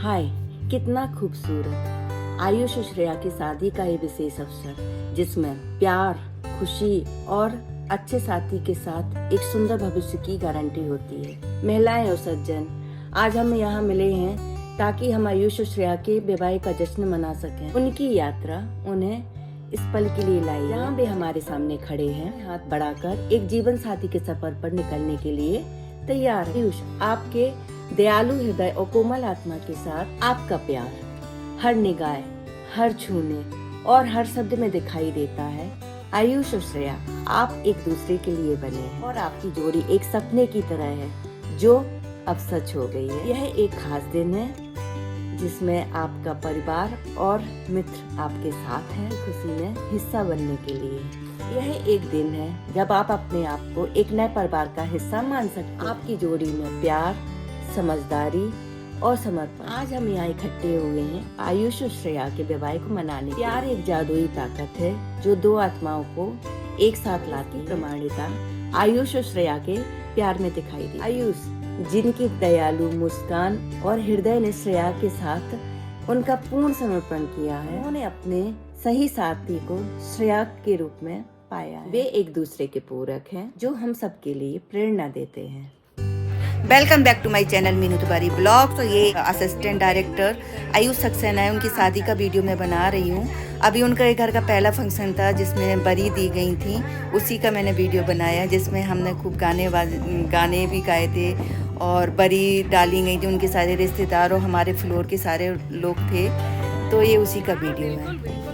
हाय, कितना खूबसूरत। आयुष और श्रेया की शादी का ये विशेष अवसर जिसमें प्यार, खुशी और अच्छे साथी के साथ एक सुंदर भविष्य की गारंटी होती है। महिलाएं और सज्जन, आज हम यहाँ मिले हैं ताकि हम आयुष और श्रेया के विवाह का जश्न मना सकें। उनकी यात्रा उन्हें इस पल के लिए लाई। यहाँ भी हमारे सामने खड़े हैं, हाथ बढ़ाकर एक जीवन साथी के सफर पर निकलने के लिए तैयार। आयुष, आपके दयालु हृदय और कोमल आत्मा के साथ आपका प्यार हर निगाह, हर छूने और हर शब्द में दिखाई देता है। आयुष और श्रेया, आप एक दूसरे के लिए बने हैं और आपकी जोड़ी एक सपने की तरह है जो अब सच हो गई है। यह एक खास दिन है जिसमें आपका परिवार और मित्र आपके साथ हैं खुशी में हिस्सा बनने के लिए। यह एक दिन है जब आप अपने आप को एक नए परिवार का हिस्सा मान सकते हैं। आपकी जोड़ी में प्यार, समझदारी और समर्पण। आज हम यहाँ इकट्ठे हुए हैं आयुष और श्रेया के विवाह को मनाने। प्यार एक जादुई ताकत है जो दो आत्माओं को एक साथ लाती। प्रमाणिकता आयुष और श्रेया के प्यार में दिखाई दी। आयुष, जिनकी दयालु मुस्कान और हृदय ने श्रेया के साथ उनका पूर्ण समर्पण किया है, उन्होंने अपने सही साथी को श्रेया के रूप में पाया है। वे एक दूसरे के पूरक हैं जो हम सबके लिए प्रेरणा देते हैं। Welcome back to my channel Meenu Tiwari blog. तो ये असिस्टेंट डायरेक्टर आयुष सक्सेना है, उनकी शादी का वीडियो मैं बना रही हूँ। अभी उनका घर का पहला फंक्शन था जिसमें बरी दी गई थी, उसी का मैंने वीडियो बनाया जिसमें हमने खूब गाने भी गाए थे और बरी डाली गई थी। उनके सारे रिश्तेदार और हमारे फ्लोर के सारे लोग थे, तो ये उसी का वीडियो है।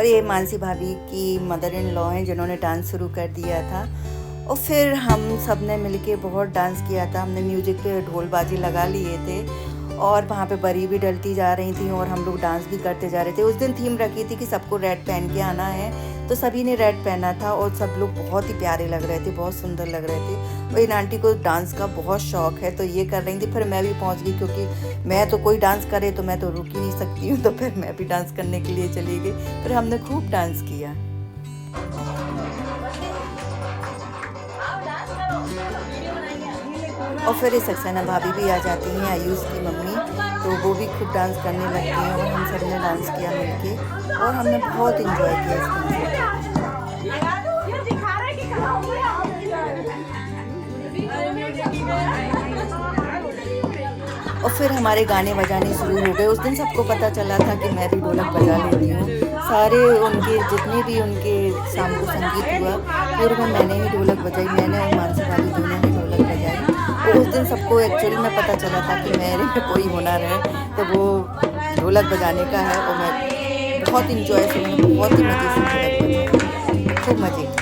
ये मानसी भाभी की मदर इन लॉ हैं जिन्होंने डांस शुरू कर दिया था और फिर हम सब ने मिलके बहुत डांस किया था। हमने म्यूजिक पे ढोल बाजी लगा लिए थे और वहाँ पे बरी भी डलती जा रही थी और हम लोग डांस भी करते जा रहे थे। उस दिन थीम रखी थी कि सबको रेड पहन के आना है, तो सभी ने रेड पहना था और सब लोग बहुत ही प्यारे लग रहे थे, बहुत सुंदर लग रहे थे। और इन आंटी को डांस का बहुत शौक है तो ये कर रही थी। फिर मैं भी पहुंच गई क्योंकि मैं तो कोई डांस करे तो मैं तो रुक ही नहीं सकती हूँ, तो फिर मैं भी डांस करने के लिए चली गई। फिर हमने खूब डांस किया। और फिर ये सक्सेना भाभी भी आ जाती हैं, आयुष की मम्मी, तो वो भी खूब डांस करने लगती हैं और हम सब ने डांस किया मिलके और हमने बहुत इंजॉय किया इस फंक्शन। और फिर हमारे गाने बजाने शुरू हो गए। उस दिन सबको पता चला था कि मैं भी ढोलक बजा लेती हूँ। सारे उनके जितने भी उनके शाम को संगीत हुआ पूरे में मैंने ही ढोलक बजाई, मैंने और मानसी वाली दोनों ने ढोलक बजाई। तो उस दिन सबको एक्चुअली में पता चला था कि मेरे में कोई हुनर है तो वो ढोलक बजाने का है और मैं बहुत इंजॉय से, बहुत ही मज़े से ढोलक बजाई, खूब मज़े किए।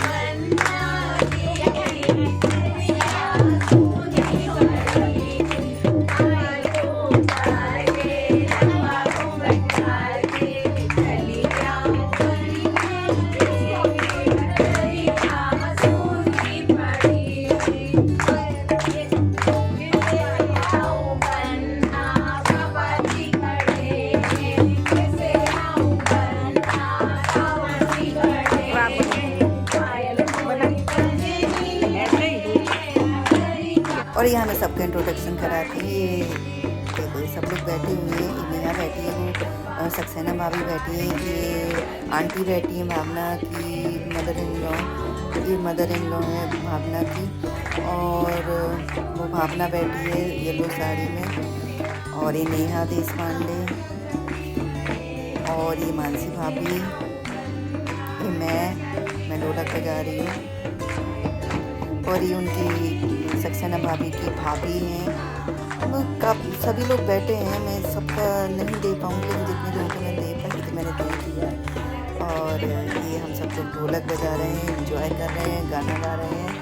और यहाँ मैं सबका इंट्रोडक्शन कराती हूँ। ये देखो सब लोग बैठे हुए हैं, नेहा बैठी है, वो सक्सेना भाभी बैठी है, ये आंटी बैठी है भावना की मदर इन लॉ, ये मदर इन लॉ है भावना की, और वो भावना बैठी है येलो साड़ी में, और ये नेहा देशपांडे, और ये मानसी भाभी, ये मैं ढोलक बजा रही हूँ, और ये उनकी सक्सेना भाभी की भाभी हैं। सभी लोग बैठे हैं, मैं सबका नहीं दे पाऊँगी लेकिन जितने लोगों को मैं दे पाई तो मैंने दे दिया। और ये हम सब लोग ढोलक बजा रहे हैं, एंजॉय कर रहे हैं, गाना गा रहे हैं।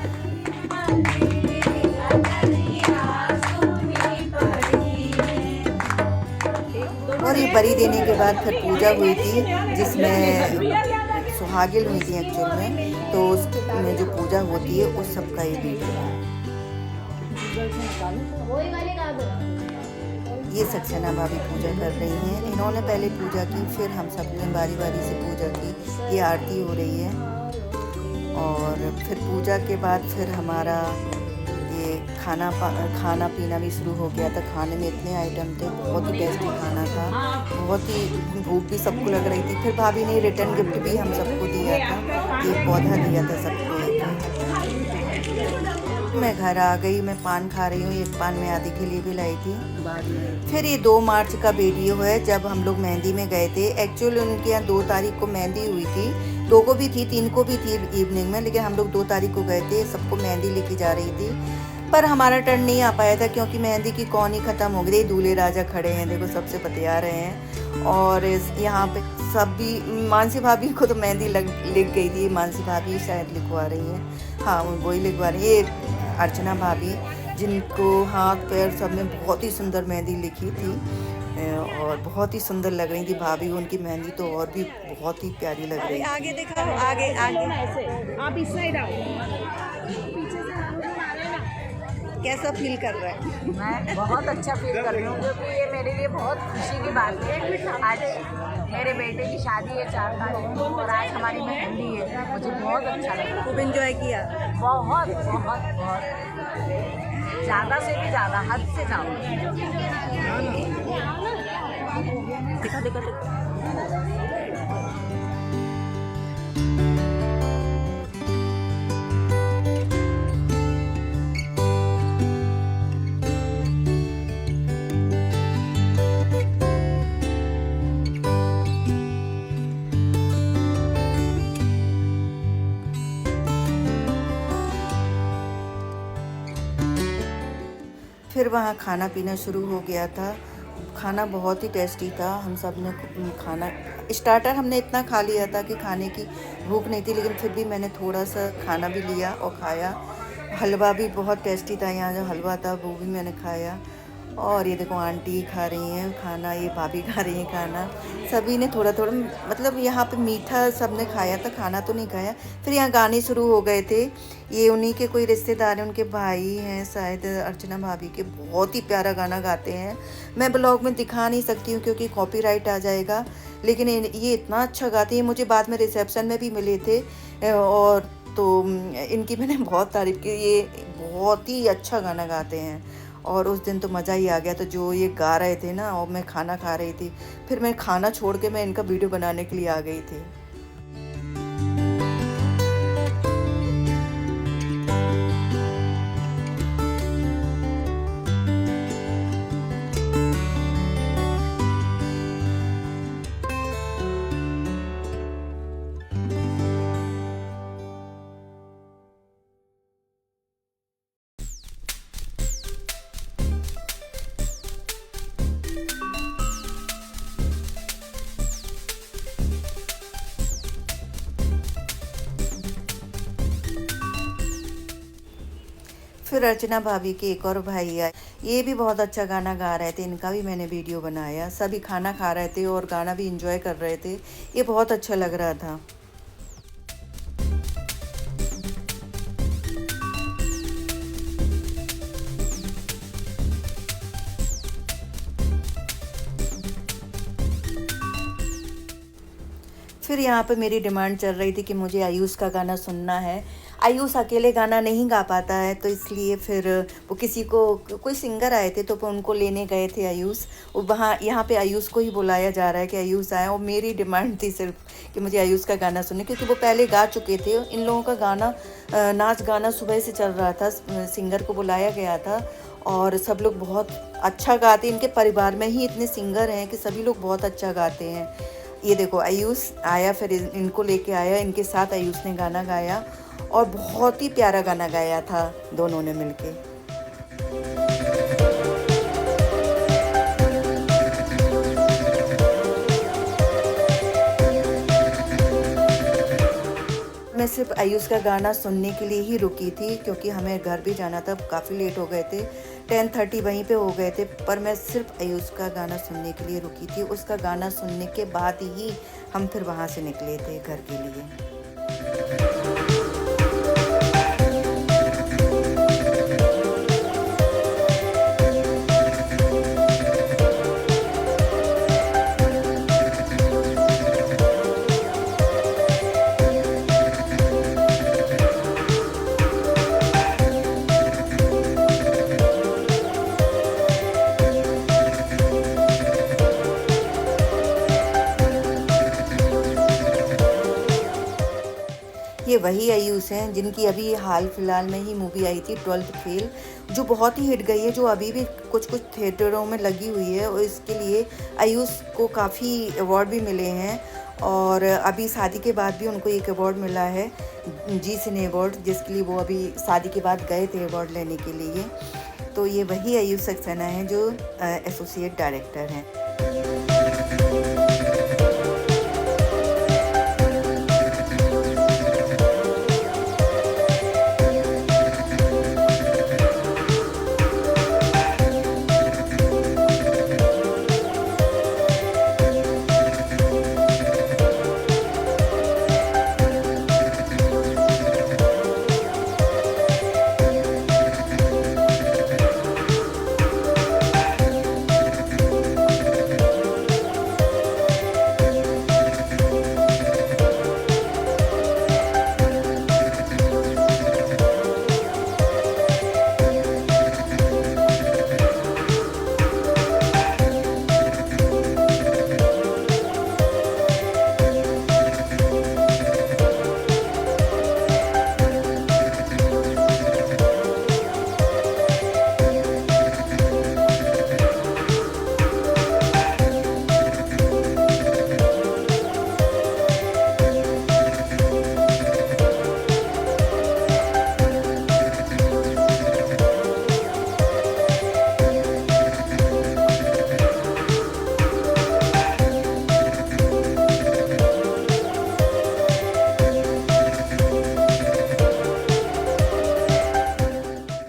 बरी देने के बाद फिर पूजा हुई थी, जिसमें सुहागिन हुई थी एक्चुअल में, तो उसमें जो पूजा होती है उस सब का ये वीडियो है। ये सक्सेना भाभी पूजा कर रही हैं। इन्होंने पहले पूजा की, फिर हम सब ने बारी बारी से पूजा की। ये आरती हो रही है और फिर पूजा के बाद फिर हमारा ये खाना पीना भी शुरू हो गया था। खाने में इतने आइटम थे, बहुत ही टेस्टी खाना था, बहुत ही भूख भी सबको लग रही थी। फिर भाभी ने रिटर्न गिफ्ट भी हम सबको दिया था, एक पौधा दिया था सबको। मैं घर आ गई, मैं पान खा रही हूँ। एक पान मैं आदि के लिए भी लाई थी। फिर ये 2 मार्च का वीडियो है, जब हम लोग मेहंदी में गए थे। एक्चुअली उनके यहाँ 2 तारीख को मेहंदी हुई थी, 2 को भी थी, 3 को भी थी इवनिंग में, लेकिन हम लोग 2 तारीख को गए थे। सबको मेहंदी लेके जा रही थी, पर हमारा टर्न नहीं आ पाया था क्योंकि मेहंदी की कौन ही ख़त्म हो गई। दूल्हे राजा खड़े हैं, देखो सबसे बतिया रहे हैं। और यहाँ पे सब भी, मानसी भाभी को तो मेहंदी लिख गई थी। मानसी भाभी शायद लिखवा रही हैं, हाँ वही लिखवा रही है। ये अर्चना भाभी, जिनको हाथ पैर सब में बहुत ही सुंदर मेहंदी लिखी थी और बहुत ही सुंदर लग रही थी भाभी। उनकी मेहंदी तो और भी बहुत ही प्यारी लग रही थी। आगे दिखाओ, आगे आप इस साइड आओ। कैसा फील कर रहा है? मैं बहुत अच्छा फील कर रही हूँ, क्योंकि ये मेरे लिए बहुत खुशी की बात है। आज मेरे बेटे की शादी है 4 तारीख को और आज हमारी मेहंदी है। मुझे बहुत अच्छा लगा, खूब एंजॉय किया। बहुत बहुत बहुत ज़्यादा से भी ज़्यादा, हद से ज़्यादा। दिखा दिखा दिखा। फिर वहाँ खाना पीना शुरू हो गया था। खाना बहुत ही टेस्टी था। हम सब ने खाना, स्टार्टर हमने इतना खा लिया था कि खाने की भूख नहीं थी, लेकिन फिर भी मैंने थोड़ा सा खाना भी लिया और खाया। हलवा भी बहुत टेस्टी था, यहाँ जो हलवा था वो भी मैंने खाया। और ये देखो आंटी खा रही हैं खाना, ये भाभी खा रही हैं खाना। सभी ने थोड़ा थोड़ा, मतलब यहाँ पे मीठा सब ने खाया था, खाना तो नहीं खाया। फिर यहाँ गाने शुरू हो गए थे। ये उन्हीं के कोई रिश्तेदार हैं, उनके भाई हैं शायद, अर्चना भाभी के। बहुत ही प्यारा गाना गाते हैं। मैं ब्लॉग में दिखा नहीं सकती हूँ क्योंकि कॉपीराइट आ जाएगा, लेकिन ये इतना अच्छा गाती है। मुझे बाद में रिसेप्शन में भी मिले थे और तो इनकी मैंने बहुत तारीफ़ की। ये बहुत ही अच्छा गाना गाते हैं और उस दिन तो मज़ा ही आ गया। तो जो ये गा रहे थे ना, और मैं खाना खा रही थी, फिर मैं खाना छोड़ के मैं इनका वीडियो बनाने के लिए आ गई थी। फिर अर्चना भाभी के एक और भाई आए, ये भी बहुत अच्छा गाना गा रहे थे। इनका भी मैंने वीडियो बनाया। सभी खाना खा रहे थे और गाना भी एंजॉय कर रहे थे। ये बहुत अच्छा लग रहा था। फिर यहाँ पे मेरी डिमांड चल रही थी कि मुझे आयुष का गाना सुनना है। आयुष अकेले गाना नहीं गा पाता है, तो इसलिए फिर वो किसी को, कोई सिंगर आए थे तो उनको लेने गए थे आयुष। वहाँ यहाँ पे आयुष को ही बुलाया जा रहा है कि आयुष आए। और मेरी डिमांड थी सिर्फ कि मुझे आयुष का गाना सुनने, क्योंकि वो पहले गा चुके थे। इन लोगों का गाना, नाच गाना सुबह से चल रहा था, सिंगर को बुलाया गया था और सब लोग बहुत अच्छा गाते। इनके परिवार में ही इतने सिंगर हैं कि सभी लोग बहुत अच्छा गाते हैं। ये देखो आयुष आया, फिर इनको लेके आया, इनके साथ आयुष ने गाना गाया और बहुत ही प्यारा गाना गाया था दोनों ने मिलके। मैं सिर्फ आयुष का गाना सुनने के लिए ही रुकी थी, क्योंकि हमें घर भी जाना था, काफ़ी लेट हो गए थे, 10:30 वहीं पे हो गए थे। पर मैं सिर्फ आयुष का गाना सुनने के लिए रुकी थी। उसका गाना सुनने के बाद ही हम फिर वहाँ से निकले थे घर के लिए। ये वही आयुष हैं जिनकी अभी हाल फिलहाल में ही मूवी आई थी 12th फेल, जो बहुत ही हिट गई है, जो अभी भी कुछ कुछ थिएटरों में लगी हुई है। और इसके लिए आयुष को काफ़ी अवार्ड भी मिले हैं, और अभी शादी के बाद भी उनको एक अवार्ड मिला है, जी सिने अवार्ड, जिसके लिए वो अभी शादी के बाद गए थे अवार्ड लेने के लिए। तो ये वही आयुष सक्सेना हैं जो एसोसिएट डायरेक्टर हैं।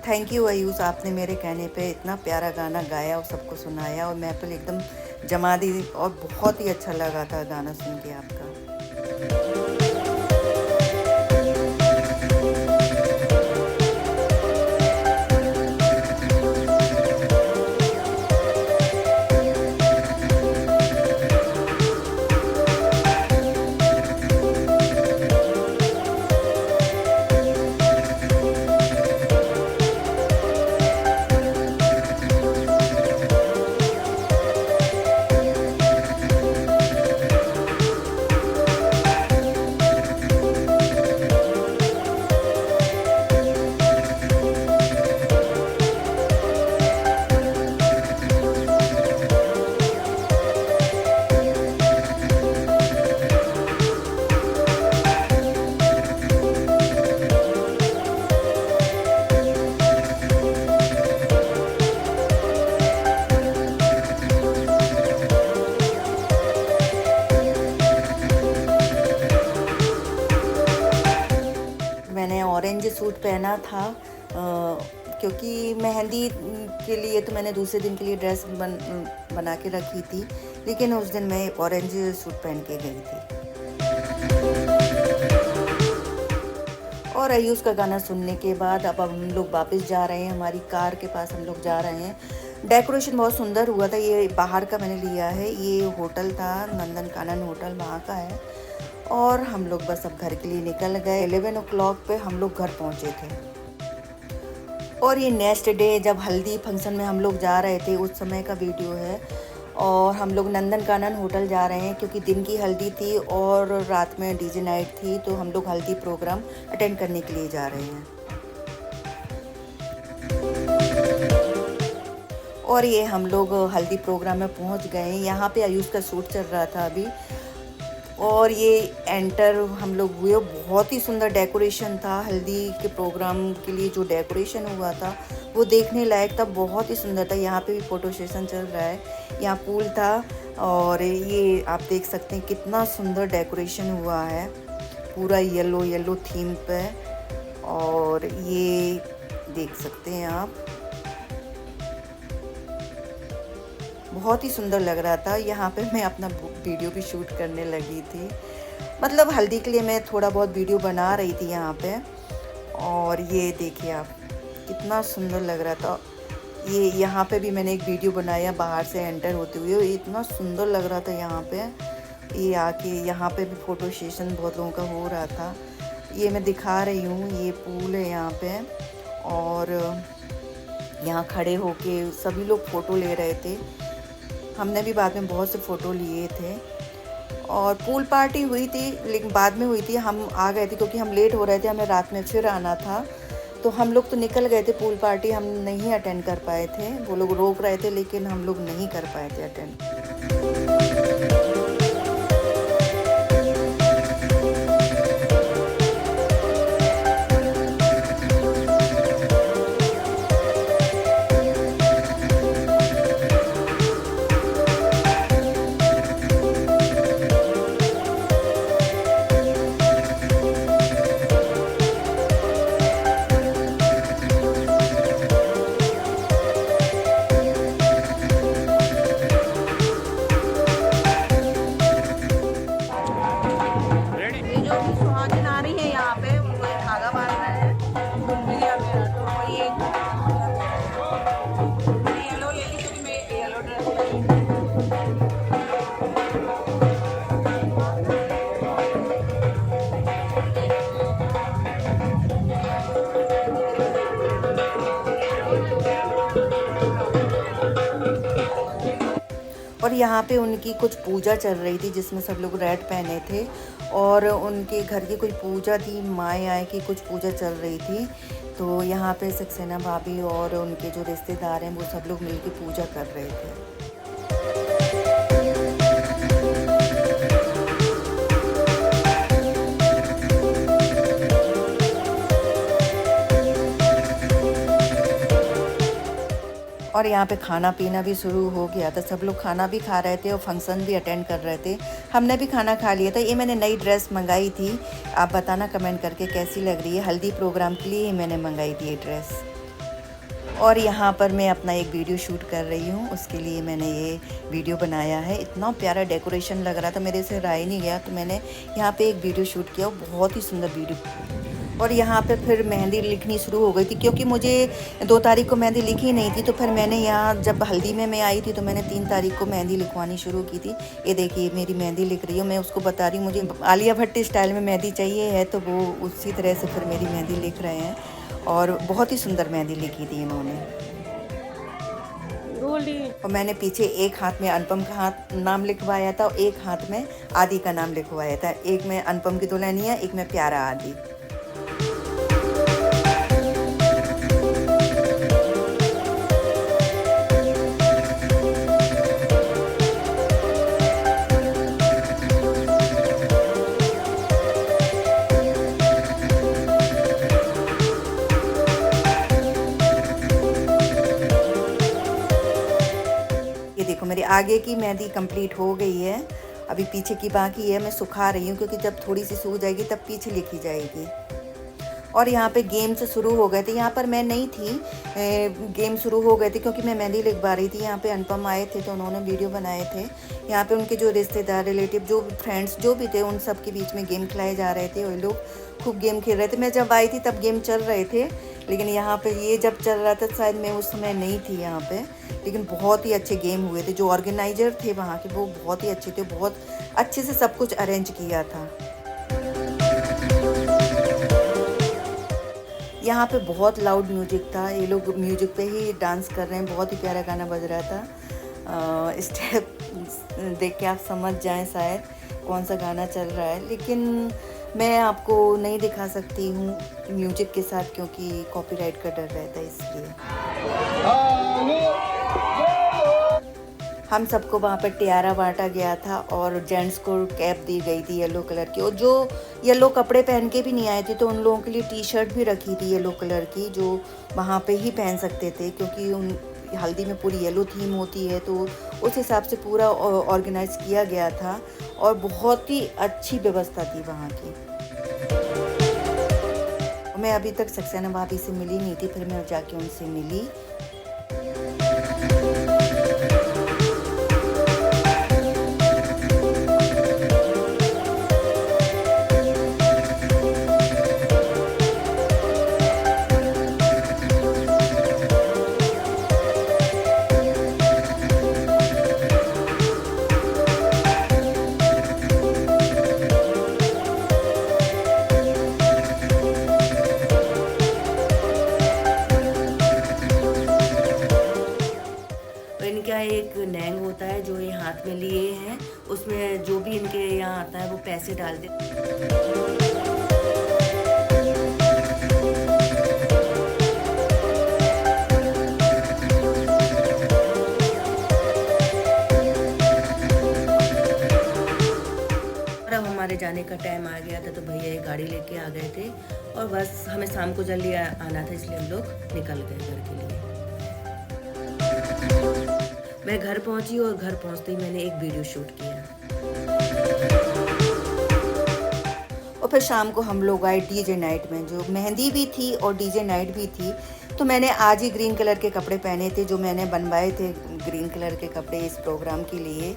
थैंक यू आयुष, आपने मेरे कहने पे इतना प्यारा गाना गाया और सबको सुनाया, और महफिल एकदम जमा दी, और बहुत ही अच्छा लगा था गाना सुन के आपका। मैंने ऑरेंज सूट पहना था, क्योंकि मेहंदी के लिए तो मैंने दूसरे दिन के लिए ड्रेस बना के रखी थी, लेकिन उस दिन मैं ऑरेंज सूट पहन के गई थी। और आयुष का गाना सुनने के बाद अब हम लोग वापस जा रहे हैं, हमारी कार के पास हम लोग जा रहे हैं। डेकोरेशन बहुत सुंदर हुआ था, ये बाहर का मैंने लिया है, ये होटल था नंदन कानन होटल, वहाँ का है। और हम लोग बस अब घर के लिए निकल गए। 11 o'clock पे हम लोग घर पहुँचे थे। और ये नेक्स्ट डे जब हल्दी फंक्शन में हम लोग जा रहे थे, उस समय का वीडियो है। और हम लोग नंदन कानन होटल जा रहे हैं, क्योंकि दिन की हल्दी थी और रात में डीजे नाइट थी, तो हम लोग हल्दी प्रोग्राम अटेंड करने के लिए जा रहे हैं। और ये हम लोग हल्दी प्रोग्राम में पहुंच गए हैं। यहाँ पे आयुष का शूट चल रहा था अभी, और ये एंटर हम लोग हुए। बहुत ही सुंदर डेकोरेशन था, हल्दी के प्रोग्राम के लिए जो डेकोरेशन हुआ था वो देखने लायक था, बहुत ही सुंदर था। यहाँ पे भी फ़ोटो सेशन चल रहा है, यहाँ पूल था, और ये आप देख सकते हैं कितना सुंदर डेकोरेशन हुआ है। पूरा येलो येलो थीम पे। और ये देख सकते हैं आप, बहुत ही सुंदर लग रहा था। यहाँ पे मैं अपना वीडियो भी शूट करने लगी थी, मतलब हल्दी के लिए मैं थोड़ा बहुत वीडियो बना रही थी यहाँ पे। और ये देखिए आप, कितना सुंदर लग रहा था। ये यहाँ पे भी मैंने एक वीडियो बनाया बाहर से एंटर होते हुए, इतना सुंदर लग रहा था यहाँ पे। ये आके यहाँ पे भी फ़ोटो सेशन बहुत लोगों का हो रहा था। ये मैं दिखा रही हूँ, ये पूल है यहाँ पे, और यहाँ खड़े होके सभी लोग फ़ोटो ले रहे थे। हमने भी बाद में बहुत से फ़ोटो लिए थे। और पूल पार्टी हुई थी, लेकिन बाद में हुई थी, हम आ गए थे क्योंकि हम लेट हो रहे थे, हमें रात में फिर आना था। तो हम लोग तो निकल गए थे, पूल पार्टी हम नहीं अटेंड कर पाए थे। वो लोग रोक रहे थे लेकिन हम लोग नहीं कर पाए थे अटेंड। और यहाँ पे उनकी कुछ पूजा चल रही थी जिसमें सब लोग रेड पहने थे, और उनके घर की कोई पूजा थी, माए आए की कुछ पूजा चल रही थी। तो यहाँ पे सक्सेना भाभी और उनके जो रिश्तेदार हैं वो सब लोग मिलकर पूजा कर रहे थे। और यहाँ पे खाना पीना भी शुरू हो गया था, सब लोग खाना भी खा रहे थे और फंक्शन भी अटेंड कर रहे थे। हमने भी खाना खा लिया था। ये मैंने नई ड्रेस मंगाई थी, आप बताना कमेंट करके कैसी लग रही है। हल्दी प्रोग्राम के लिए ही मैंने मंगाई थी ये ड्रेस। और यहाँ पर मैं अपना एक वीडियो शूट कर रही हूँ, उसके लिए मैंने ये वीडियो बनाया है। इतना प्यारा डेकोरेशन लग रहा था, मेरे से रह ही नहीं गया, तो मैंने यहाँ पे एक वीडियो शूट किया, बहुत ही सुंदर वीडियो। और यहाँ पे फिर मेहंदी लिखनी शुरू हो गई थी, क्योंकि मुझे 2 तारीख को मेहंदी लिखी नहीं थी। तो फिर मैंने यहाँ जब हल्दी में मैं आई थी तो मैंने 3 तारीख को मेहंदी लिखवानी शुरू की थी। ये देखिए मेरी मेहंदी लिख रही हूँ, मैं उसको बता रही हूँ मुझे आलिया भट्ट स्टाइल में मेहंदी चाहिए है, तो वो उसी तरह से फिर मेरी मेहंदी लिख रहे हैं। और बहुत ही सुंदर मेहंदी लिखी थी इन्होंने। और मैंने पीछे एक हाथ में अनुपम का नाम लिखवाया था और एक हाथ में आदि का नाम लिखवाया था। एक में अनुपम की दुल्हनिया, एक में प्यारा आदि। ये देखो मेरी आगे की मेहंदी कंप्लीट हो गई है, अभी पीछे की बाकी है। मैं सुखा रही हूँ क्योंकि जब थोड़ी सी सूख जाएगी तब पीछे लिखी जाएगी। और यहाँ पे गेम्स शुरू हो गए थे। यहाँ पर मैं नहीं थी, गेम शुरू हो गए थे क्योंकि मैं मेहंदी लिखवा रही थी। यहाँ पे अनुपम आए थे तो उन्होंने वीडियो बनाए थे। यहाँ पे उनके जो रिश्तेदार, रिलेटिव, जो फ्रेंड्स जो भी थे, उन सब के बीच में गेम खिलाए जा रहे थे। वो लोग खूब गेम खेल रहे थे। मैं जब आई थी तब गेम चल रहे थे, लेकिन यहाँ पे ये जब चल रहा था शायद मैं उस समय नहीं थी यहाँ पे। लेकिन बहुत ही अच्छे गेम हुए थे। जो ऑर्गेनाइजर थे वहाँ के वो बहुत ही अच्छे थे, बहुत अच्छे से सब कुछ अरेंज किया था। यहाँ पे बहुत लाउड म्यूजिक था, ये लोग म्यूजिक पे ही डांस कर रहे हैं। बहुत ही प्यारा गाना बज रहा था। स्टेप देख के आप समझ जाएं शायद कौन सा गाना चल रहा है, लेकिन मैं आपको नहीं दिखा सकती हूँ म्यूजिक के साथ क्योंकि कॉपीराइट का डर रहता है, इसलिए। हम सबको वहाँ पर टियारा बांटा गया था और जेंट्स को कैप दी गई थी येलो कलर की। और जो येलो कपड़े पहन के भी नहीं आए थे तो उन लोगों के लिए टी शर्ट भी रखी थी येलो कलर की, जो वहाँ पे ही पहन सकते थे, क्योंकि उन हल्दी में पूरी येलो थीम होती है, तो उस हिसाब से पूरा ऑर्गेनाइज किया गया था। और बहुत ही अच्छी व्यवस्था थी वहाँ की। मैं अभी तक सक्सेना भाभी से मिली नहीं थी, फिर मैं जाके उनसे मिली। इनका एक नैंग होता है जो ये हाथ में लिए हैं, उसमें जो भी इनके यहाँ आता है वो पैसे डाल दे। अब हमारे जाने का टाइम आ गया था तो भैया एक गाड़ी लेके आ गए थे और बस हमें शाम को जल्दी आना था, इसलिए हम लोग निकल गए घर के लिए। मैं घर पहुंची और घर पहुंचते ही मैंने एक वीडियो शूट किया और फिर शाम को हम लोग आए डीजे नाइट में, जो मेहंदी भी थी और डीजे नाइट भी थी। तो मैंने आज ही ग्रीन कलर के कपड़े पहने थे, जो मैंने बनवाए थे ग्रीन कलर के कपड़े इस प्रोग्राम के लिए।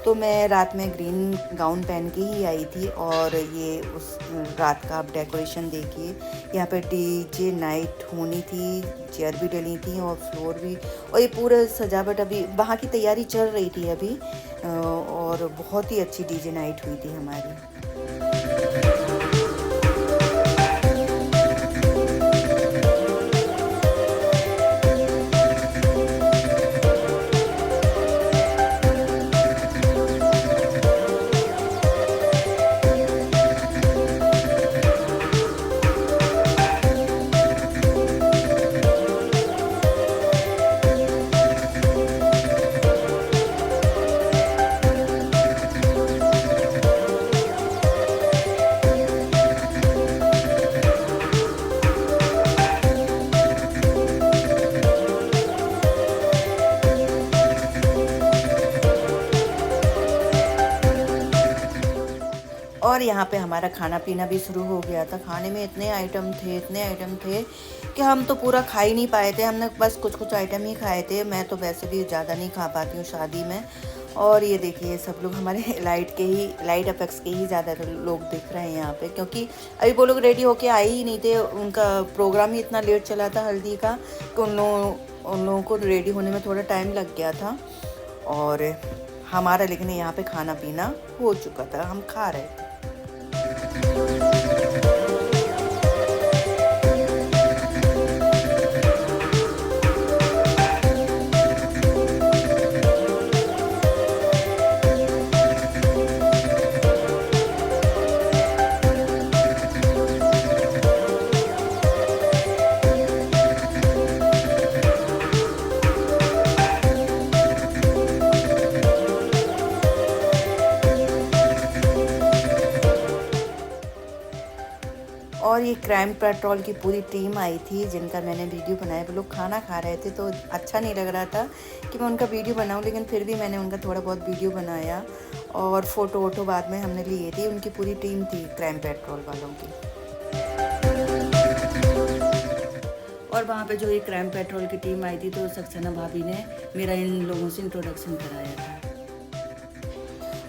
तो मैं रात में ग्रीन गाउन पहन के ही आई थी और ये उस रात का आप डेकोरेशन देखिए। यहाँ पे डीजे नाइट होनी थी, चेयर भी डली थी और फ्लोर भी, और ये पूरा सजावट अभी वहाँ की तैयारी चल रही थी अभी, और बहुत ही अच्छी डीजे नाइट हुई थी हमारी। और यहाँ पे हमारा खाना पीना भी शुरू हो गया था। खाने में इतने आइटम थे कि हम तो पूरा खा ही नहीं पाए थे। हमने बस कुछ आइटम ही खाए थे। मैं तो वैसे भी ज़्यादा नहीं खा पाती हूँ शादी में। और ये देखिए सब लोग हमारे लाइट अपेक्स के ही ज़्यादा लोग दिख रहे हैं यहाँ पे, क्योंकि अभी वो लोग रेडी होके आए ही नहीं थे। उनका प्रोग्राम ही इतना लेट चला था हल्दी का कि उन लोगों को रेडी होने में थोड़ा टाइम लग गया था। और हमारा लेकिन यहाँ पे खाना पीना हो चुका था, हम खा रहे थे। और ये क्राइम पेट्रोल की पूरी टीम आई थी जिनका मैंने वीडियो बनाया। वो लोग खाना खा रहे थे तो अच्छा नहीं लग रहा था कि मैं उनका वीडियो बनाऊं, लेकिन फिर भी मैंने उनका थोड़ा बहुत वीडियो बनाया और फ़ोटो वोटो बाद में हमने लिए थे। उनकी पूरी टीम थी क्राइम पेट्रोल वालों की। और वहाँ पे जो ये क्राइम पेट्रोल की टीम आई थी तो सक्सेना भाभी ने मेरा इन लोगों से इंट्रोडक्शन कराया था।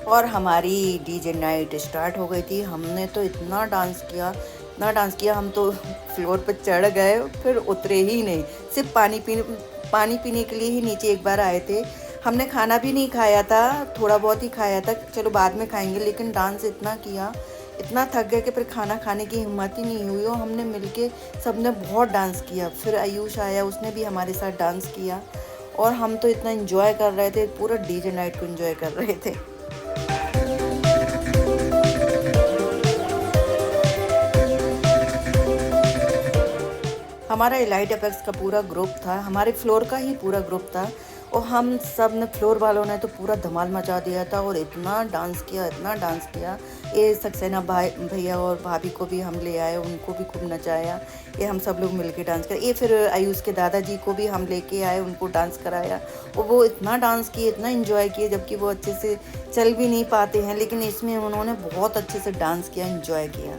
और हमारी डीजे नाइट स्टार्ट हो गई थी। हमने तो इतना डांस किया, हम तो फ्लोर पर चढ़ गए फिर उतरे ही नहीं। सिर्फ पानी पीने के लिए ही नीचे एक बार आए थे। हमने खाना भी नहीं खाया था, थोड़ा बहुत ही खाया था, चलो बाद में खाएंगे। लेकिन डांस इतना किया, इतना थक गए कि फिर खाना खाने की हिम्मत ही नहीं हुई। और हमने मिलके सबने बहुत डांस किया। फिर आयुष आया, उसने भी हमारे साथ डांस किया और हम तो इतना एंजॉय कर रहे थे, पूरा डीजे नाइट को एंजॉय कर रहे थे। हमारा लाइट अपेक्स का पूरा ग्रुप था, हमारे फ्लोर का ही पूरा ग्रुप था और हम सब ने, फ्लोर वालों ने तो पूरा धमाल मचा दिया था और इतना डांस किया। ये सक्सेना भैया और भाभी को भी हम ले आए, उनको भी खूब नचाया। ये हम सब लोग मिलके डांस कर। ये फिर आयुष के दादाजी को भी हम लेके आए, उनको डांस कराया और वो इतना डांस किए, इतना एंजॉय किए, जबकि वो अच्छे से चल भी नहीं पाते हैं, लेकिन इसमें उन्होंने बहुत अच्छे से डांस किया, एंजॉय किया।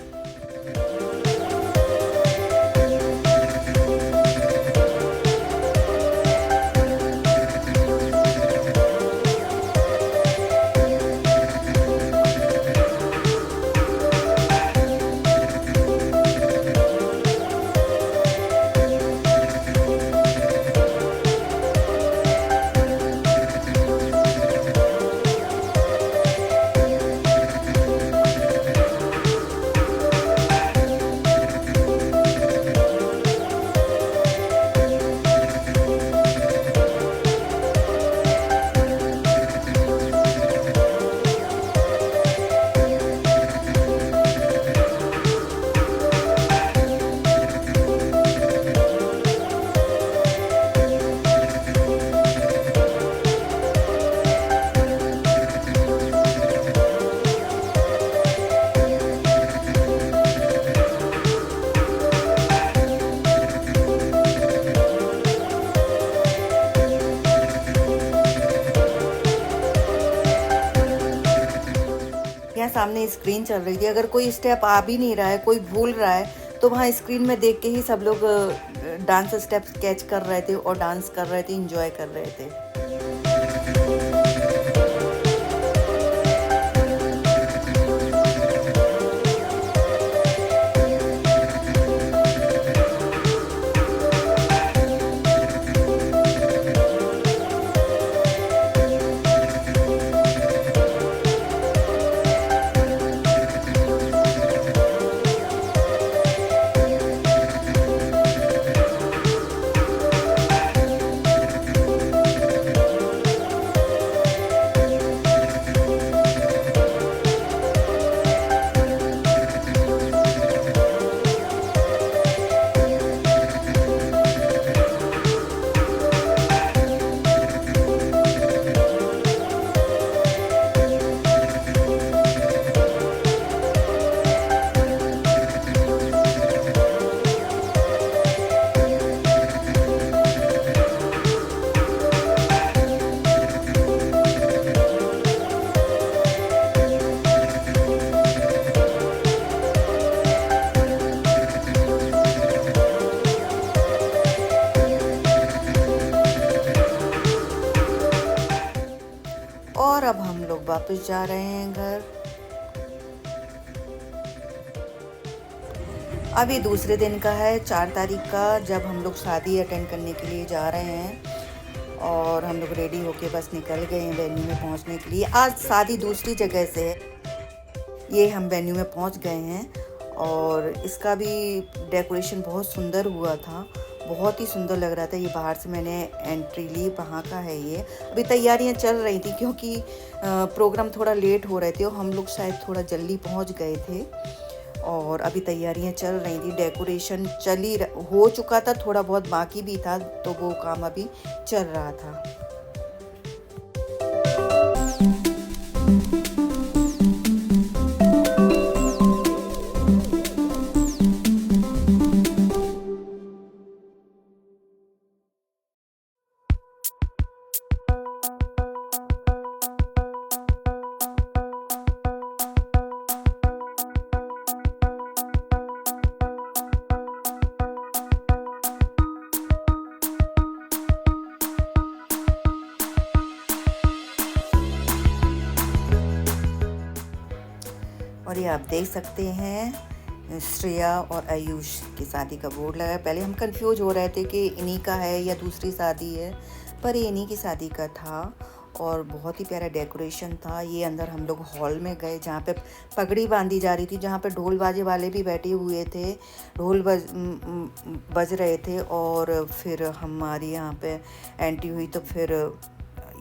सामने स्क्रीन चल रही थी। अगर कोई स्टेप आ भी नहीं रहा है, कोई भूल रहा है, तो वहाँ स्क्रीन में देख के ही सब लोग डांस स्टेप्स कैच कर रहे थे और डांस कर रहे थे, इंजॉय कर रहे थे। और अब हम लोग वापस जा रहे हैं घर। अभी दूसरे दिन का है, 4 तारीख का, जब हम लोग शादी अटेंड करने के लिए जा रहे हैं। और हम लोग रेडी होके बस निकल गए हैं वेन्यू में पहुंचने के लिए। आज शादी दूसरी जगह से है, ये हम वेन्यू में पहुंच गए हैं। और इसका भी डेकोरेशन बहुत सुंदर हुआ था, बहुत ही सुंदर लग रहा था। ये बाहर से मैंने एंट्री ली, वहाँ का है ये। अभी तैयारियां चल रही थी क्योंकि प्रोग्राम थोड़ा लेट हो रहे थे और हम लोग शायद थोड़ा जल्दी पहुँच गए थे। और अभी तैयारियां चल रही थी, डेकोरेशन हो चुका था, थोड़ा बहुत बाकी भी था, तो वो काम अभी चल रहा था। और ये आप देख सकते हैं श्रेया और आयुष की शादी का बोर्ड लगा है। पहले हम कंफ्यूज हो रहे थे कि इन्हीं का है या दूसरी शादी है, पर ये इन्हीं की शादी का था। और बहुत ही प्यारा डेकोरेशन था। ये अंदर हम लोग हॉल में गए जहाँ पे पगड़ी बांधी जा रही थी, जहाँ पे ढोल बाजे वाले भी बैठे हुए थे, ढोल बज रहे थे। और फिर हमारी यहाँ पे एंट्री हुई, तो फिर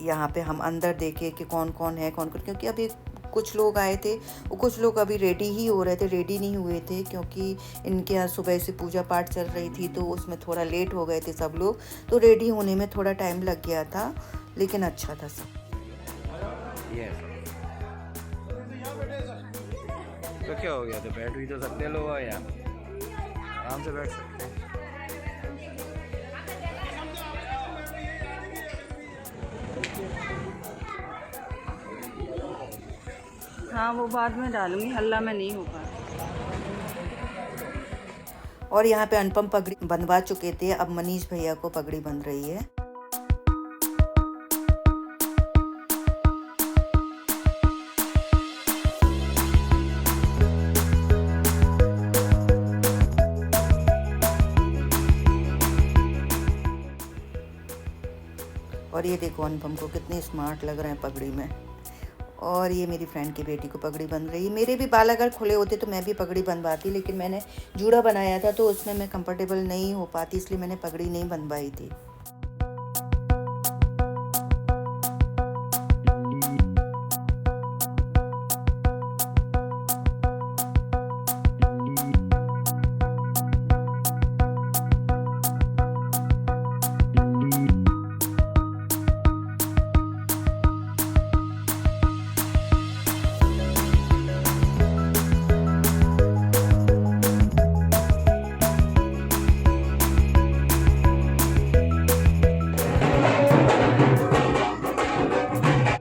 यहाँ पे हम अंदर देखे कि कौन कौन है, कौन कौन, क्योंकि अभी कुछ लोग आए थे, वो कुछ लोग अभी रेडी ही हो रहे थे, रेडी नहीं हुए थे क्योंकि इनके यहाँ सुबह से पूजा पाठ चल रही थी, तो उसमें थोड़ा लेट हो गए थे सब लोग, तो रेडी होने में थोड़ा टाइम लग गया था, लेकिन अच्छा था सब। तो क्या हो गया, तो बैठ भी तो सकते लोग, यार आराम से बैठ सकते हैं। हाँ, वो बाद में डालूंगी, हल्ला में नहीं होगा। और यहाँ पे अनुपम पगड़ी बंधवा चुके थे, अब मनीष भैया को पगड़ी बंध रही है। और ये देखो अनुपम को कितने स्मार्ट लग रहे हैं पगड़ी में। और ये मेरी फ्रेंड की बेटी को पगड़ी बंध रही है। मेरे भी बाल अगर खुले होते तो मैं भी पगड़ी बंधवाती, लेकिन मैंने जूड़ा बनाया था तो उसमें मैं कंफर्टेबल नहीं हो पाती, इसलिए मैंने पगड़ी नहीं बंधवाई थी।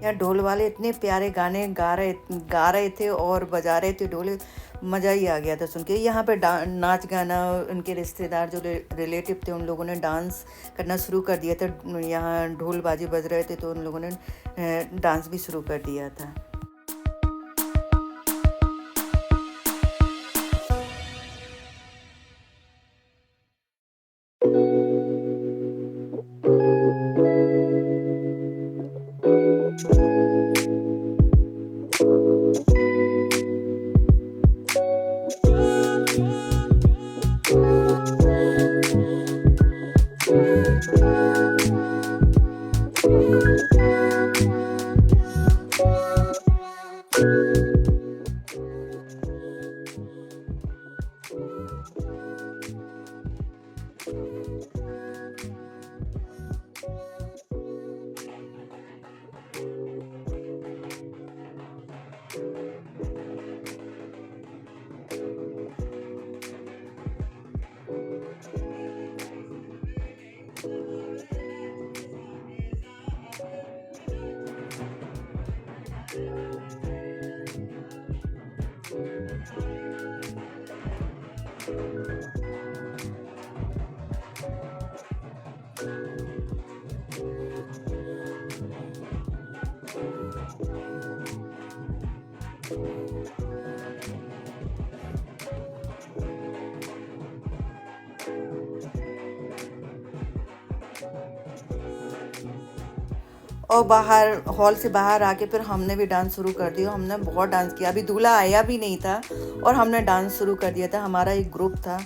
यहाँ ढोल वाले इतने प्यारे गाने गा रहे थे और बजा रहे थे ढोल, मज़ा ही आ गया था सुन के। यहाँ पे नाच गाना, उनके रिश्तेदार जो रिलेटिव थे उन लोगों ने डांस करना शुरू कर दिया था। यहाँ ढोल बाजे बज रहे थे तो उन लोगों ने डांस भी शुरू कर दिया था। और बाहर हॉल से बाहर आके फिर हमने भी डांस शुरू कर दिया। हमने बहुत डांस किया, अभी दूल्हा आया भी नहीं था और हमने डांस शुरू कर दिया था। हमारा एक ग्रुप था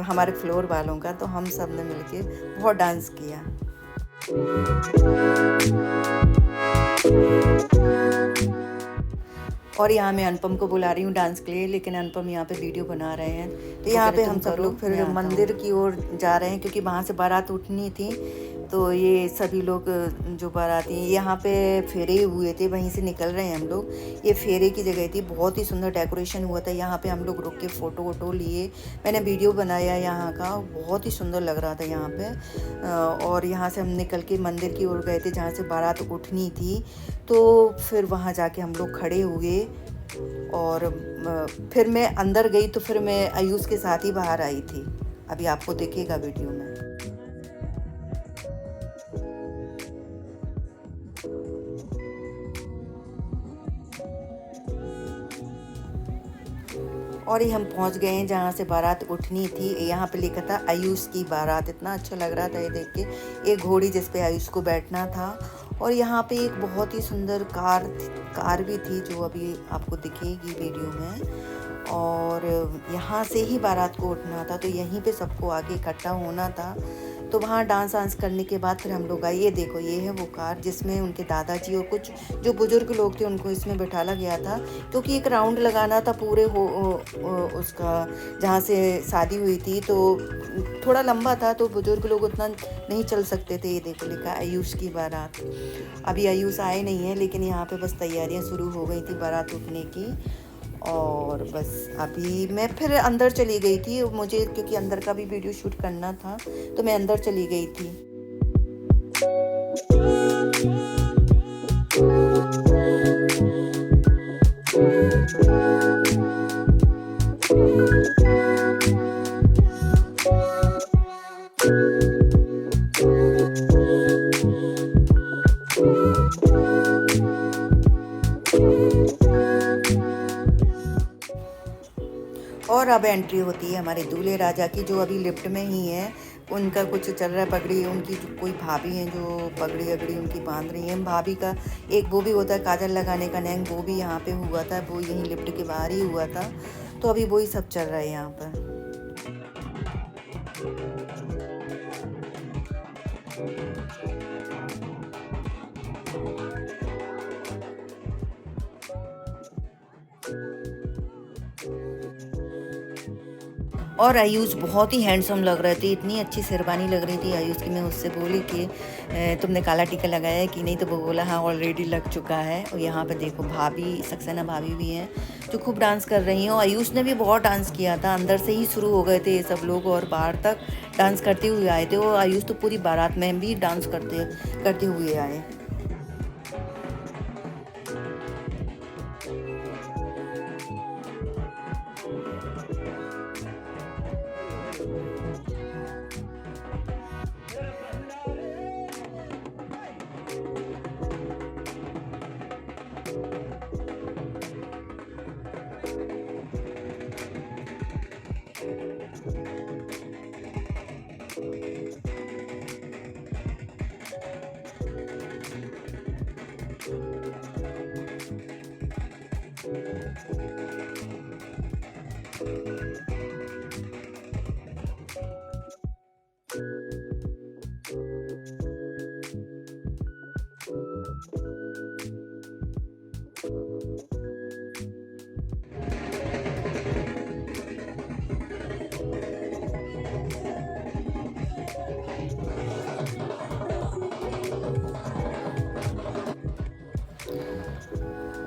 हमारे फ्लोर वालों का, तो हम सब ने मिलके बहुत डांस किया। और यहाँ मैं अनुपम को बुला रही हूँ डांस के लिए, लेकिन अनुपम यहाँ पे वीडियो बना रहे हैं। तो यहाँ पे हम सब लोग फिर मंदिर की ओर जा रहे हैं, क्योंकि वहाँ से बारात उठनी थी। तो ये सभी लोग जो बाराती यहाँ पे फेरे हुए थे, वहीं से निकल रहे हैं हम लोग। ये फेरे की जगह थी, बहुत ही सुंदर डेकोरेशन हुआ था। यहाँ पे हम लोग रुक के फ़ोटो वोटो लिए, मैंने वीडियो बनाया यहाँ का, बहुत ही सुंदर लग रहा था यहाँ पे। और यहाँ से हम निकल के मंदिर की ओर गए थे जहाँ से बारात उठनी थी। तो फिर वहाँ जाके हम लोग खड़े हुए और फिर मैं अंदर गई, तो फिर मैं आयुष के साथ ही बाहर आई थी। अभी आपको दिखेगा वीडियो में। और ये हम पहुंच गए हैं जहाँ से बारात उठनी थी। यहाँ पे लिखा था आयुष की बारात। इतना अच्छा लग रहा था ये देख के। एक घोड़ी जिस पे आयुष को बैठना था। और यहाँ पे एक बहुत ही सुंदर कार भी थी, जो अभी आपको दिखेगी वीडियो में। और यहाँ से ही बारात को उठना था, तो यहीं पे सबको आगे इकट्ठा होना था। तो वहाँ डांस वांस करने के बाद फिर हम लोग आए। ये देखो, ये है वो कार जिसमें उनके दादाजी और कुछ जो बुजुर्ग लोग थे उनको इसमें बैठाला गया था, क्योंकि एक राउंड लगाना था पूरे उसका जहाँ से शादी हुई थी। तो थोड़ा लंबा था, तो बुजुर्ग लोग उतना नहीं चल सकते थे। ये देखो लिखा आयुष की बारात। अभी आयुष आए नहीं है, लेकिन यहाँ पे बस तैयारियाँ शुरू हो गई थी बारात उठने की। और बस अभी मैं फिर अंदर चली गई थी, मुझे क्योंकि अंदर का भी वीडियो शूट करना था, तो मैं अंदर चली गई थी। और अब एंट्री होती है हमारे दूल्हे राजा की, जो अभी लिफ्ट में ही है। उनका कुछ चल रहा है, पगड़ी उनकी कोई भाभी हैं जो पगड़ी अगड़ी उनकी बांध रही हैं। भाभी का एक वो भी होता है काजल लगाने का नैंग, वो भी यहाँ पे हुआ था, वो यहीं लिफ्ट के बाहर ही हुआ था। तो अभी वही सब चल रहा है यहाँ पर। और आयुष बहुत ही हैंडसम लग रहे थे, इतनी अच्छी शेरवानी लग रही थी आयुष की। मैं उससे बोली कि तुमने काला टीका लगाया है कि नहीं, तो वो बोला हाँ ऑलरेडी लग चुका है। और यहाँ पे देखो भाभी, सक्सेना भाभी भी हैं जो खूब डांस कर रही हैं। और आयुष ने भी बहुत डांस किया था, अंदर से ही शुरू हो गए थे ये सब लोग और बाहर तक डांस करते हुए आए थे। और आयुष तो पूरी बारात में भी डांस करते हुए आए।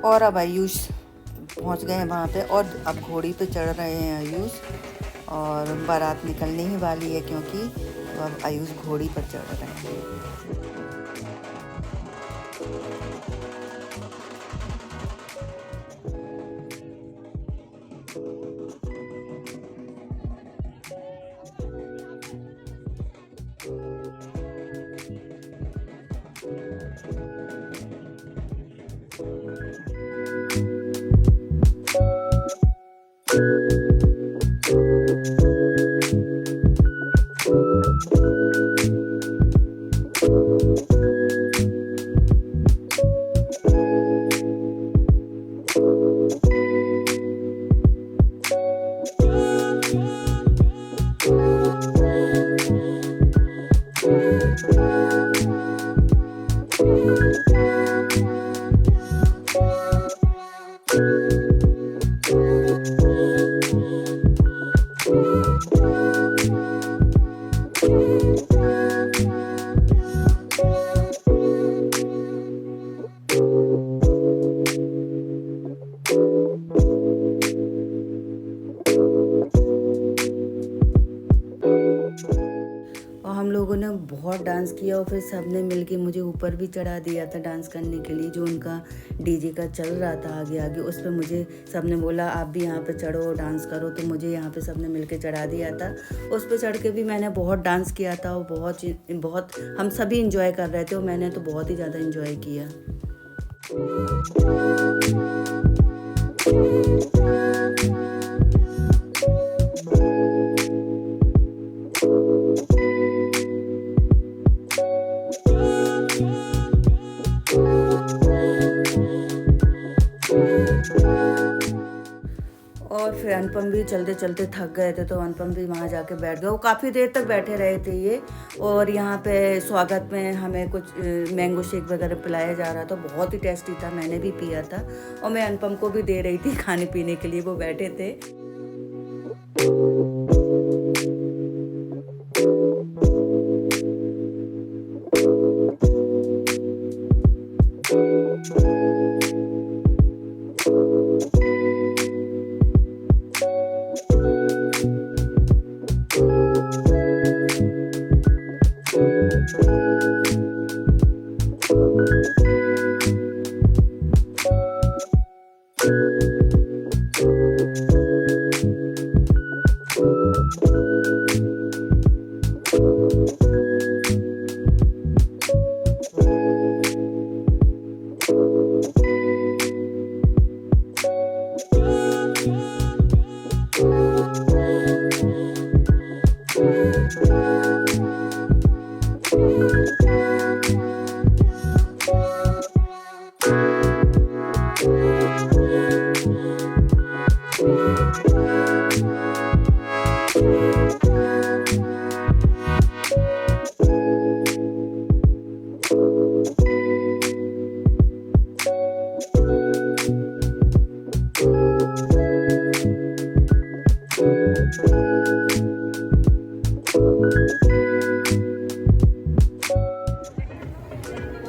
और अब आयुष पहुंच गए हैं वहाँ पे और अब घोड़ी पे चढ़ रहे हैं आयुष और बारात निकलने ही वाली है क्योंकि अब आयुष घोड़ी पर चढ़ रहे हैं। और हम लोगों ने बहुत डांस किया और फिर सबने मिलके मुझे ऊपर भी चढ़ा दिया था डांस करने के लिए। जो उनका डीजे का चल रहा था आगे आगे, उस पर मुझे सबने बोला आप भी यहाँ पे चढ़ो डांस करो, तो मुझे यहाँ पे सबने मिलके चढ़ा दिया था। उस पर चढ़ के भी मैंने बहुत डांस किया था और बहुत हम सभी इंजॉय कर रहे थे और मैंने तो बहुत ही ज़्यादा इंजॉय किया। और फिर अनुपम भी चलते चलते थक गए थे तो अनुपम भी वहाँ जाके बैठ गए। वो काफ़ी देर तक बैठे रहे थे ये। और यहाँ पे स्वागत में हमें कुछ मैंगो शेक वगैरह पिलाया जा रहा था, बहुत ही टेस्टी था, मैंने भी पिया था और मैं अनुपम को भी दे रही थी खाने पीने के लिए, वो बैठे थे।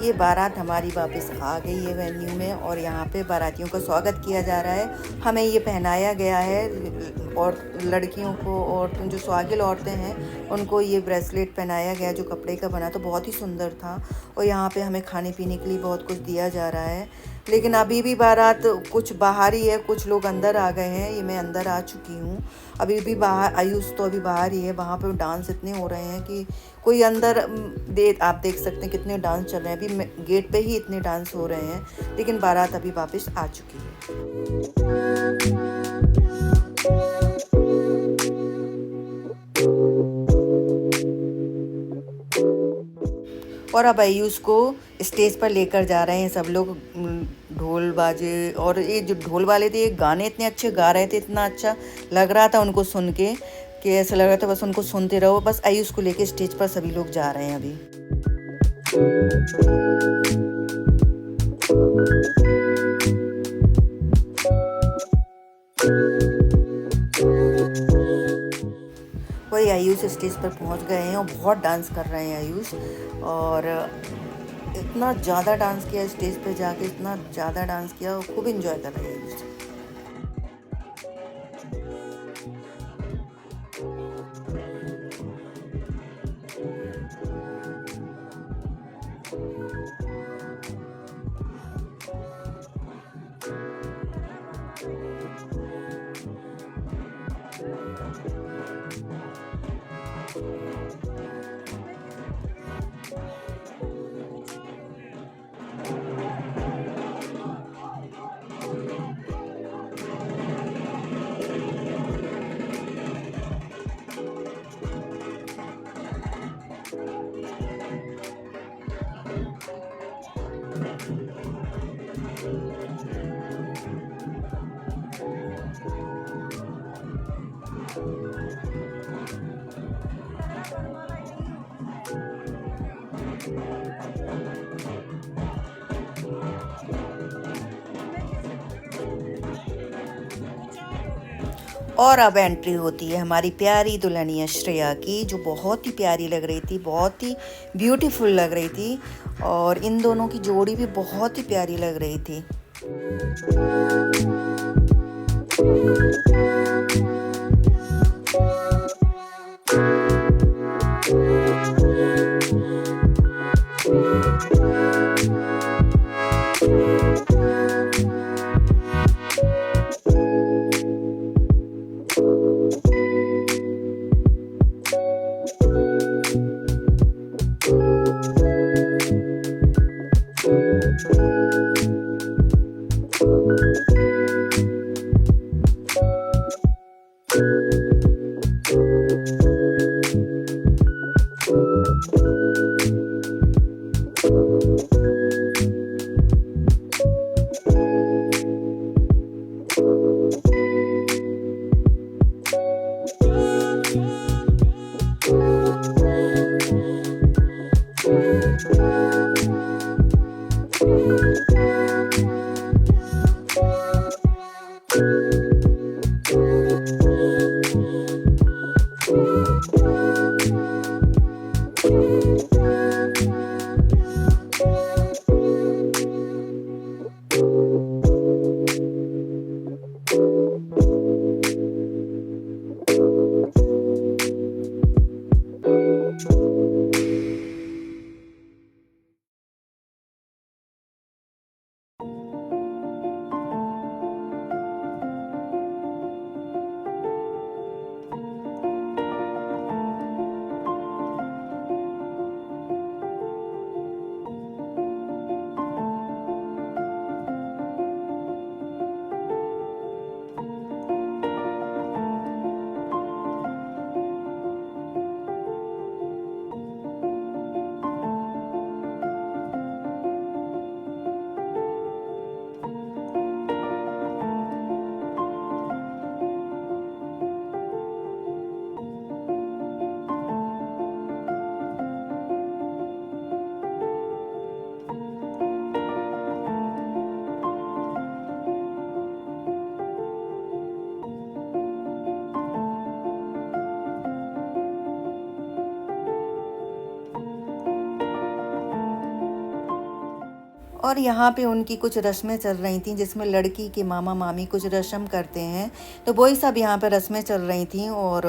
ये बारात हमारी वापस आ गई है वेन्यू में और यहाँ पे बारातियों का स्वागत किया जा रहा है। हमें ये पहनाया गया है और लड़कियों को और जो सुहागिन औरतें हैं उनको ये ब्रेसलेट पहनाया गया जो कपड़े का बना, तो बहुत ही सुंदर था। और यहाँ पे हमें खाने पीने के लिए बहुत कुछ दिया जा रहा है। लेकिन अभी भी बारात कुछ बाहर ही है, कुछ लोग अंदर आ गए हैं। ये मैं अंदर आ चुकी हूँ, अभी भी बाहर, आयुष तो अभी बाहर ही है। वहाँ पे डांस इतने हो रहे हैं कि कोई अंदर आप देख सकते हैं कितने डांस चल रहे हैं। अभी गेट पे ही इतने डांस हो रहे हैं, लेकिन बारात अभी वापस आ चुकी है। और अब आयुष को स्टेज पर लेकर जा रहे हैं सब लोग, ढोल बाजे। और ये जो ढोल वाले थे ये गाने इतने अच्छे गा रहे थे, इतना अच्छा लग रहा था उनको सुन के कि ऐसा लग रहा था बस उनको सुनते रहो। बस आयुष को लेके स्टेज पर सभी लोग जा रहे हैं अभी। और आयुष स्टेज पर पहुंच गए हैं और बहुत डांस कर रहे हैं आयुष। और इतना ज़्यादा डांस किया स्टेज पे जाके, इतना ज़्यादा डांस किया, और खूब इंजॉय कर रहे हैं आयुष। और अब एंट्री होती है हमारी प्यारी दुल्हनिया श्रेया की, जो बहुत ही प्यारी लग रही थी, बहुत ही ब्यूटीफुल लग रही थी। और इन दोनों की जोड़ी भी बहुत ही प्यारी लग रही थी। और यहाँ पे उनकी कुछ रस्में चल रही थी, जिसमें लड़की के मामा मामी कुछ रस्म करते हैं, तो वही सब यहाँ पे रस्में चल रही थी। और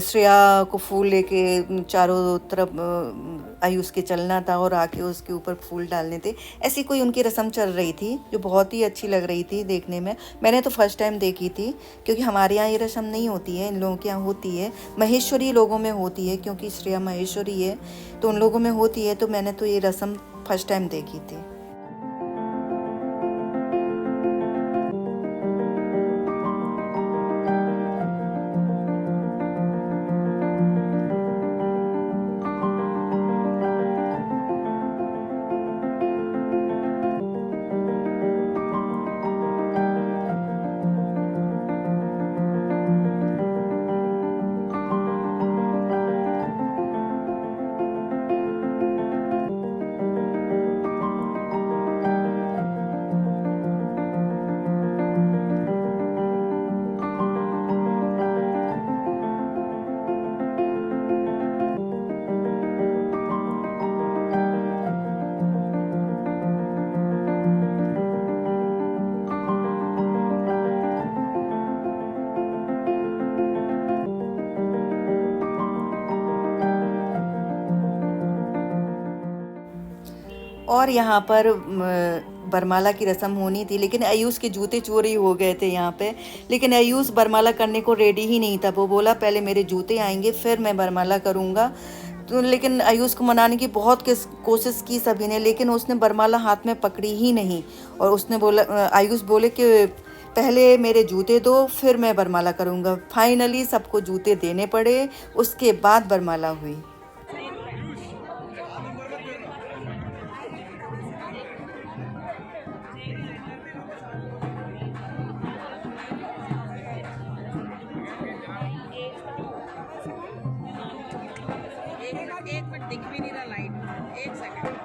श्रेया को फूल लेके चारों तरफ आयुष के चलना था और आके उसके ऊपर फूल डालने थे। ऐसी कोई उनकी रस्म चल रही थी जो बहुत ही अच्छी लग रही थी देखने में। मैंने तो फर्स्ट टाइम देखी थी, क्योंकि हमारे यहाँ ये रस्म नहीं होती है, इन लोगों के यहाँ होती है, महेश्वरी लोगों में होती है, क्योंकि श्रेया महेश्वरी है तो उन लोगों में होती है। तो मैंने तो ये रस्म फर्स्ट टाइम देखी थी। और यहाँ पर बरमाला की रस्म होनी थी, लेकिन आयुष के जूते चोरी हो गए थे यहाँ पे। लेकिन आयुष बरमाला करने को रेडी ही नहीं था। वो बोला पहले मेरे जूते आएंगे फिर मैं बरमाला करूँगा। तो लेकिन आयुष को मनाने की बहुत कोशिश की सभी ने, लेकिन उसने बरमाला हाथ में पकड़ी ही नहीं। और उसने बोला, आयुष बोले कि पहले मेरे जूते दो फिर मैं बरमाला करूँगा। फाइनली सबको जूते देने पड़े, उसके बाद बरमाला हुई। एक मिनट दिख भी नहीं रहा लाइट, एक सेकंड।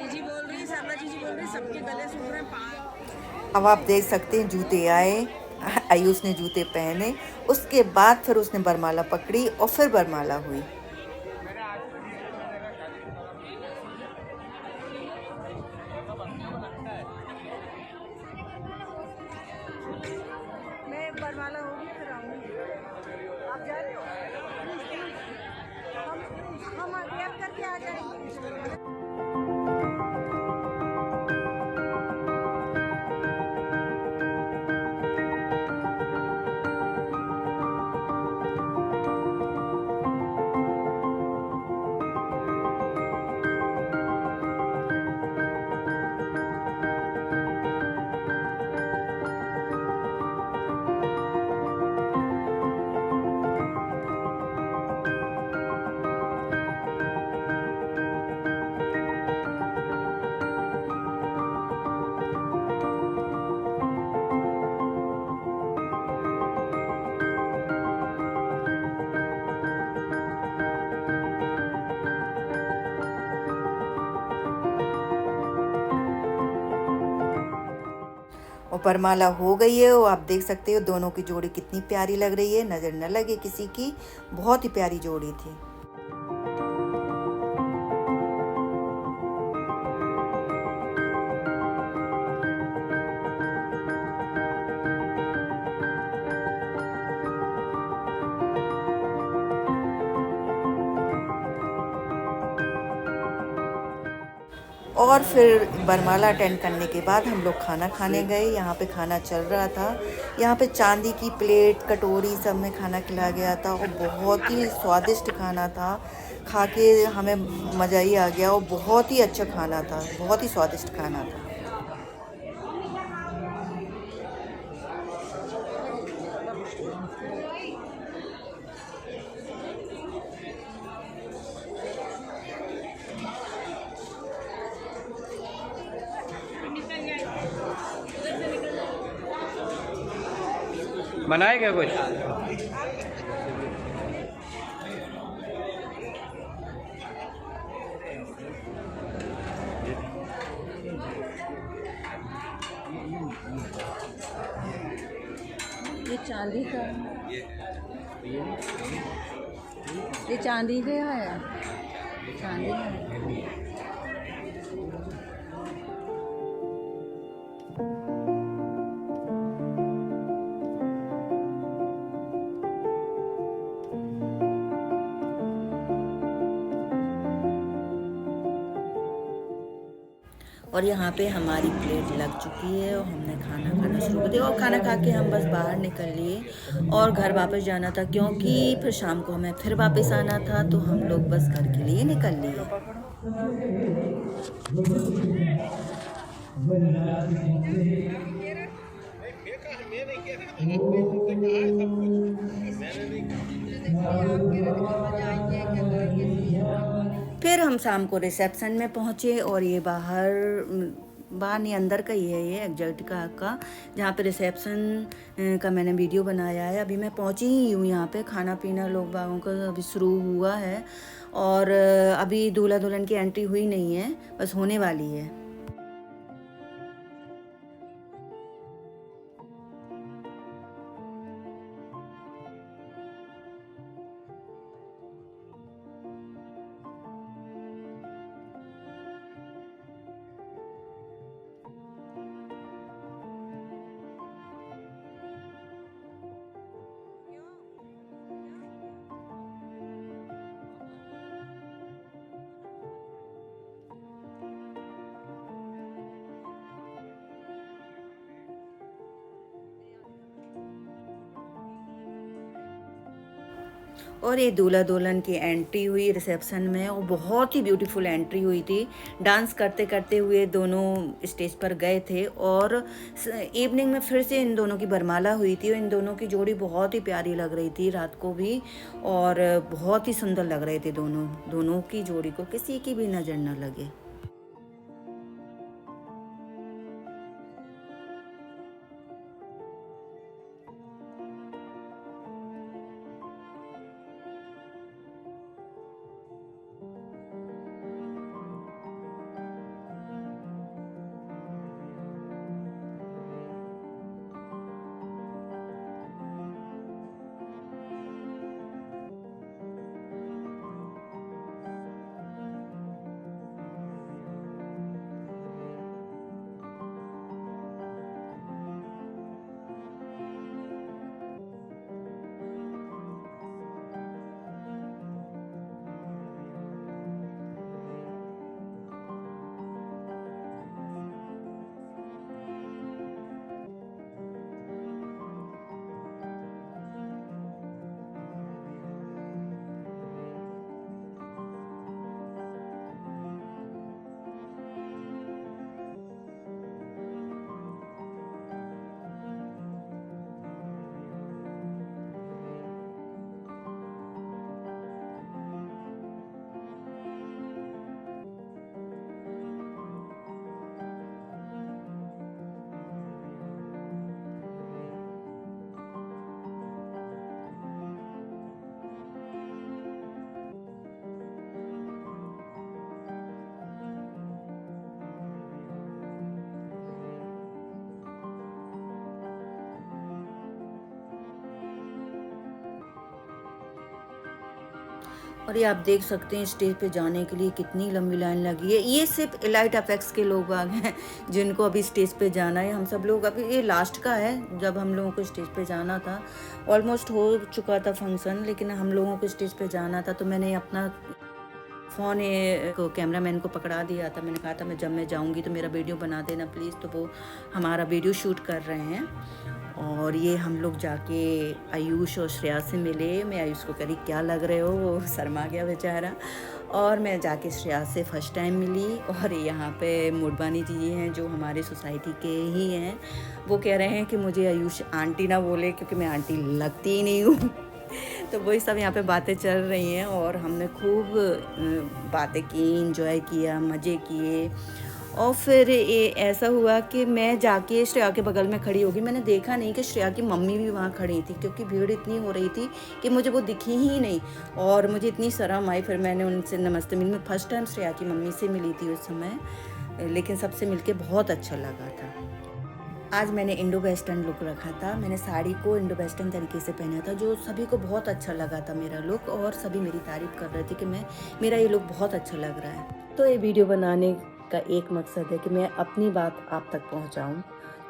जी बोल रही है, सरला जी बोल रही है, सबके गले सुन रहे हैं। अब आप देख सकते हैं जूते आए, आयुष ने जूते पहने, उसके बाद फिर उसने बरमाला पकड़ी और फिर बरमाला हुई। मैं बरमाला होगी फिर आऊँगी। आप जा रहे हो? हम कैब करके आ जाएंगे। और बरमाला हो गई है और आप देख सकते हो दोनों की जोड़ी कितनी प्यारी लग रही है, नज़र न लगे किसी की, बहुत ही प्यारी जोड़ी थी। और फिर बरमाला अटेंड करने के बाद हम लोग खाना खाने गए। यहाँ पे खाना चल रहा था, यहाँ पे चांदी की प्लेट कटोरी सब में खाना खिलाया गया था और बहुत ही स्वादिष्ट खाना था। खा के हमें मज़ा ही आ गया और बहुत ही अच्छा खाना था, बहुत ही स्वादिष्ट खाना था। बनाए क्या कुछ? ये चांदी का, ये चांदी का है, चांदी का है। और यहाँ पे हमारी प्लेट लग चुकी है और हमने खाना खाना शुरू कर दिया और खाना खा के हम बस बाहर निकल लिए और घर वापस जाना था, क्योंकि फिर शाम को हमें फिर वापस आना था, तो हम लोग बस घर के लिए निकल लिए। फिर हम शाम को रिसेप्शन में पहुँचे और ये बाहर नहीं अंदर का ही है ये एग्जैक्ट का जहाँ पे रिसेप्शन का मैंने वीडियो बनाया है। अभी मैं पहुँची ही हूँ यहाँ पे, खाना पीना लोग बागों का अभी शुरू हुआ है और अभी दूल्हा दुल्हन की एंट्री हुई नहीं है, बस होने वाली है। और ये दूल्हा दुल्हन की एंट्री हुई रिसेप्शन में, और बहुत ही ब्यूटीफुल एंट्री हुई थी। डांस करते करते हुए दोनों स्टेज पर गए थे, और इवनिंग में फिर से इन दोनों की बरमाला हुई थी, और इन दोनों की जोड़ी बहुत ही प्यारी लग रही थी रात को भी, और बहुत ही सुंदर लग रहे थे दोनों की जोड़ी को किसी की भी नज़र न लगे। और ये आप देख सकते हैं स्टेज पे जाने के लिए कितनी लंबी लाइन लगी है। ये सिर्फ एलाइट अफेक्ट्स के लोग आ गए हैं जिनको अभी स्टेज पे जाना है। हम सब लोग अभी, ये लास्ट का है जब हम लोगों को स्टेज पे जाना था। ऑलमोस्ट हो चुका था फंक्शन, लेकिन हम लोगों को स्टेज पे जाना था, तो मैंने अपना फ़ोन को कैमरामैन को पकड़ा दिया था। मैंने कहा था मैं जब मैं जाऊंगी तो मेरा वीडियो बना देना प्लीज़। तो वो हमारा वीडियो शूट कर रहे हैं। और ये हम लोग जाके आयुष और श्रेया से मिले। मैं आयुष को करी क्या लग रहे हो, वो शर्मा गया बेचारा। और मैं जाके श्रेया से फ़र्स्ट टाइम मिली। और यहाँ पे मुरबानी जी हैं जो हमारे सोसाइटी के ही हैं। वो कह रहे हैं कि मुझे आयुष आंटी ना बोले क्योंकि मैं आंटी लगती ही नहीं हूँ। तो वही सब यहाँ पे बातें चल रही हैं, और हमने खूब बातें की, इंजॉय किया, मज़े किए। और फिर ये ऐसा हुआ कि मैं जाके श्रेया के बगल में खड़ी होगी। मैंने देखा नहीं कि श्रेया की मम्मी भी वहाँ खड़ी थी, क्योंकि भीड़ इतनी हो रही थी कि मुझे वो दिखी ही नहीं, और मुझे इतनी शर्म आई। फिर मैंने उनसे नमस्ते मिली। मैं फर्स्ट टाइम श्रेया की मम्मी से मिली थी उस समय, लेकिन सबसे मिलके बहुत अच्छा लगा था। आज मैंने इंडो वेस्टर्न लुक रखा था। मैंने साड़ी को इंडो वेस्टर्न तरीके से पहना था, जो सभी को बहुत अच्छा लगा था मेरा लुक, और सभी मेरी तारीफ़ कर रहे थे कि मेरा ये लुक बहुत अच्छा लग रहा है। तो ये वीडियो बनाने का एक मकसद है कि मैं अपनी बात आप तक पहुंचाऊं,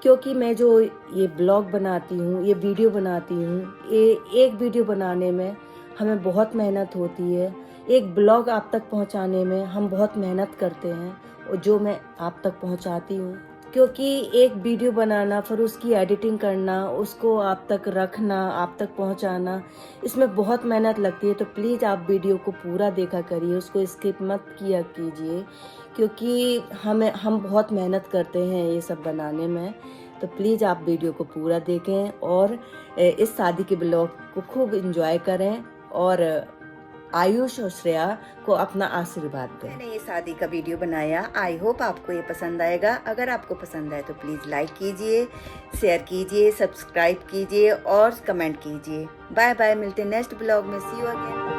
क्योंकि मैं जो ये ब्लॉग बनाती हूँ, ये वीडियो बनाती हूँ, ये एक वीडियो बनाने में हमें बहुत मेहनत होती है। एक ब्लॉग आप तक पहुंचाने में हम बहुत मेहनत करते हैं, और जो मैं आप तक पहुंचाती हूँ, क्योंकि एक वीडियो बनाना, फिर उसकी एडिटिंग करना, उसको आप तक रखना, आप तक पहुंचाना, इसमें बहुत मेहनत लगती है। तो प्लीज़ आप वीडियो को पूरा देखा करिए, उसको स्किप मत किया कीजिए, क्योंकि हम बहुत मेहनत करते हैं ये सब बनाने में। तो प्लीज़ आप वीडियो को पूरा देखें, और इस शादी के ब्लॉग को खूब एंजॉय करें, और आयुष और श्रेया को अपना आशीर्वाद दें। मैंने ये शादी का वीडियो बनाया। आई होप आपको ये पसंद आएगा। अगर आपको पसंद आए तो प्लीज़ लाइक कीजिए, शेयर कीजिए, सब्सक्राइब कीजिए और कमेंट कीजिए। बाय बाय, मिलते हैं नेक्स्ट ब्लॉग में। सी यू अगेन।